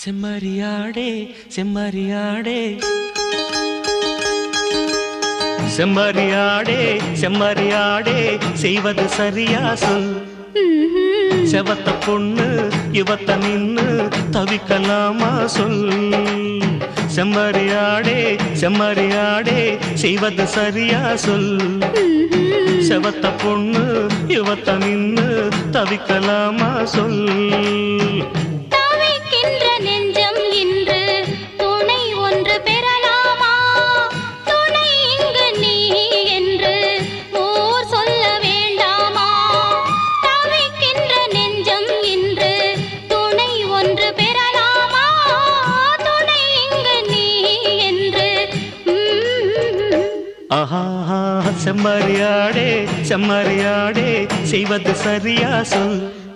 செம்மறியாடே செம்மறியாடே செம்மறியாடே செம்மறியாடே செய்வது சரியா சொல். செவத்த பொண்ணு இவத்த நின்னு தவிக்கலாமா சொல். செம்மறியாடே செம்மறியாடே செய்வது சரியா சொல். செவத்த பொண்ணு இவத்த நின்னு தவிக்கலாமா சொல். ஆஹா செம்மறியாடே செம்மறியாடே செய்வது சரியா சொல்.